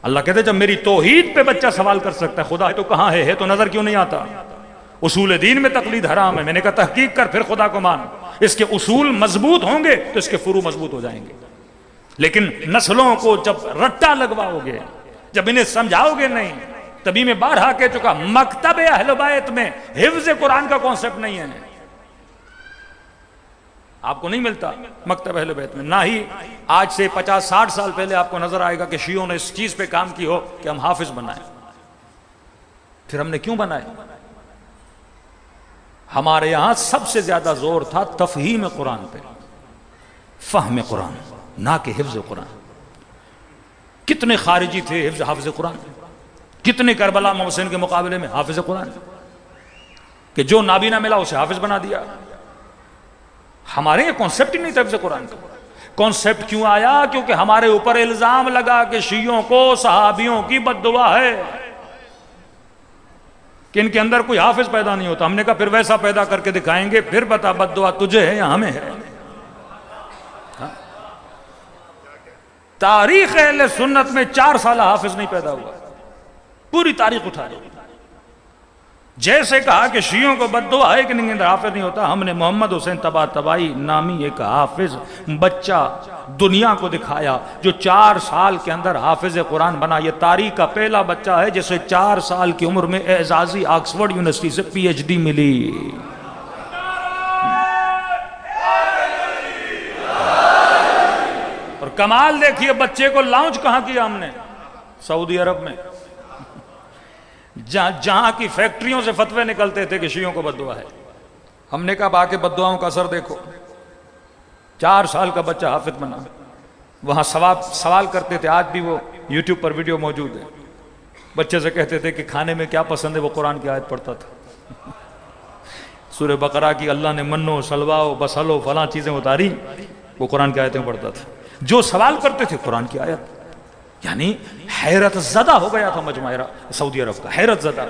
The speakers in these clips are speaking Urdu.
اللہ کہتے جب میری توحید پہ بچہ سوال کر سکتا ہے خدا ہے تو کہاں ہے تو نظر کیوں نہیں آتا؟ اصول دین میں تقلید حرام ہے. میں نے کہا تحقیق کر پھر خدا کو مان. اس کے اصول مضبوط ہوں گے تو اس کے فروع مضبوط ہو جائیں گے. لیکن نسلوں کو جب رٹا لگواؤ گے، جب انہیں سمجھاؤ گے نہیں، تبھی میں بارہا کہہ چکا مکتب اہل بیت میں حفظ قرآن کا کانسیپٹ نہیں ہے. آپ کو نہیں ملتا مکتب اہل بیت میں. نہ ہی آج سے 50-60 سال پہلے آپ کو نظر آئے گا کہ شیعوں نے اس چیز پہ کام کی ہو کہ ہم حافظ بنائیں. پھر ہم نے کیوں بنائے؟ ہمارے یہاں سب سے زیادہ زور تھا تفہیم قرآن پہ، فہم قرآن، نہ کہ حفظ قرآن. کتنے خارجی تھے حافظ قرآن، کتنے کربلا محسن کے مقابلے میں حافظ قرآن، کہ جو نابینا ملا اسے حافظ بنا دیا. ہمارے یہ کانسیپٹ ہی نہیں تھا حفظ قرآن کا. کانسیپٹ کیوں آیا؟ کیونکہ ہمارے اوپر الزام لگا کہ شیعوں کو صحابیوں کی بد دعا ہے کہ ان کے اندر کوئی حافظ پیدا نہیں ہوتا. ہم نے کہا پھر ویسا پیدا کر کے دکھائیں گے، پھر بتا بد دعا تجھے ہے یا ہمیں ہے؟ تاریخ اہل سنت میں 4 سالہ حافظ نہیں پیدا ہوا. پوری تاریخ اٹھا دو. جیسے کہا کہ شیعوں کو بد دعا ہے کہ نہیں اندر حافظ نہیں ہوتا، ہم نے محمد حسین طباطبائی نامی ایک حافظ بچہ دنیا کو دکھایا جو 4 سال کے اندر حافظ قرآن بنا. یہ تاریخ کا پہلا بچہ ہے جسے 4 سال کی عمر میں اعزازی آکسفورڈ یونیورسٹی سے PhD ملی. اور کمال دیکھیے بچے کو لانچ کہاں کیا ہم نے؟ سعودی عرب میں، جہاں کی فیکٹریوں سے فتوے نکلتے تھے کہ شیعوں کو بد دعا ہے. ہم نے کہا باقی بد دعاؤں کا اثر دیکھو. 4 سال کا بچہ حافظ بنا. وہاں سوال کرتے تھے، آج بھی وہ یوٹیوب پر ویڈیو موجود ہے. بچے سے کہتے تھے کہ کھانے میں کیا پسند ہے، وہ قرآن کی آیت پڑھتا تھا. سورہ بقرہ کی اللہ نے منو سلواؤ بسلو فلاں چیزیں اتاری، وہ قرآن کی آیتیں پڑھتا تھا. جو سوال کرتے تھے قرآن کی آیت. یعنی حیرت زدہ ہو گیا تھا مجمع سعودی عرب کا، حیرت زدہ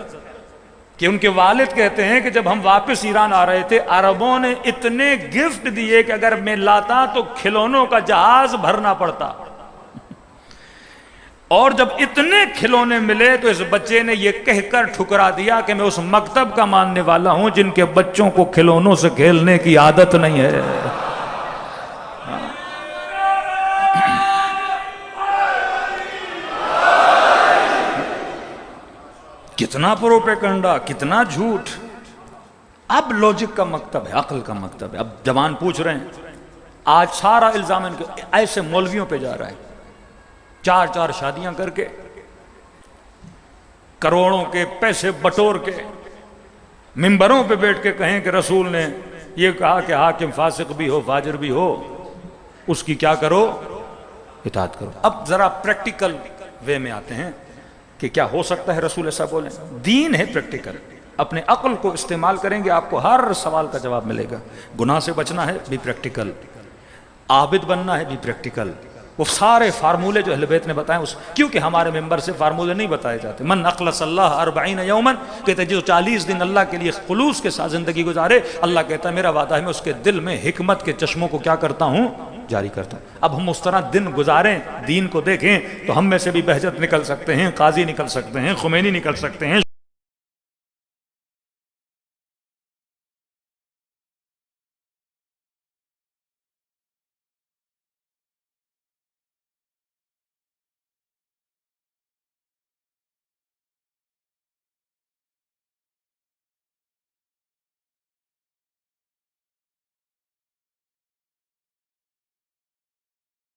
کہ ان کے والد کہتے ہیں کہ جب ہم واپس ایران آ رہے تھے عربوں نے اتنے گفٹ دیے کہ اگر میں لاتا تو کھلونوں کا جہاز بھرنا پڑتا. اور جب اتنے کھلونے ملے تو اس بچے نے یہ کہہ کر ٹھکرا دیا کہ میں اس مکتب کا ماننے والا ہوں جن کے بچوں کو کھلونوں سے کھیلنے کی عادت نہیں ہے. کتنا پروپیگنڈا، کتنا جھوٹ. اب لوجک کا مکتب ہے، عقل کا مکتب ہے. اب جوان پوچھ رہے ہیں، آج سارا الزام ان کے ایسے مولویوں پہ جا رہا ہے 4 شادیاں کر کے کروڑوں کے پیسے بٹور کے ممبروں پہ بیٹھ کے کہیں کہ رسول نے یہ کہا کہ حاکم فاسق بھی ہو فاجر بھی ہو اس کی کیا کرو، اطاعت کرو. اب ذرا پریکٹیکل وے میں آتے ہیں کہ کیا ہو سکتا ہے رسول ایسا بولیں. دین ہے پریکٹیکل. اپنے عقل کو استعمال کریں گے آپ کو ہر سوال کا جواب ملے گا. گناہ سے بچنا ہے بھی پریکٹیکل، عابد بننا ہے بھی پریکٹیکل. وہ سارے فارمولے جو اہل بیت نے بتائے کیونکہ ہمارے ممبر سے فارمولے نہیں بتائے جاتے. من اخلص اللہ 40 یوما، کہتے جو 40 دن اللہ کے لیے خلوص کے ساتھ زندگی گزارے، اللہ کہتا ہے میرا وعدہ ہے میں اس کے دل میں حکمت کے چشموں کو کیا کرتا ہوں، جاری کرتا ہوں. اب ہم اس طرح دن گزاریں، دین کو دیکھیں تو ہم میں سے بھی بہجت نکل سکتے ہیں، قاضی نکل سکتے ہیں، خمینی نکل سکتے ہیں.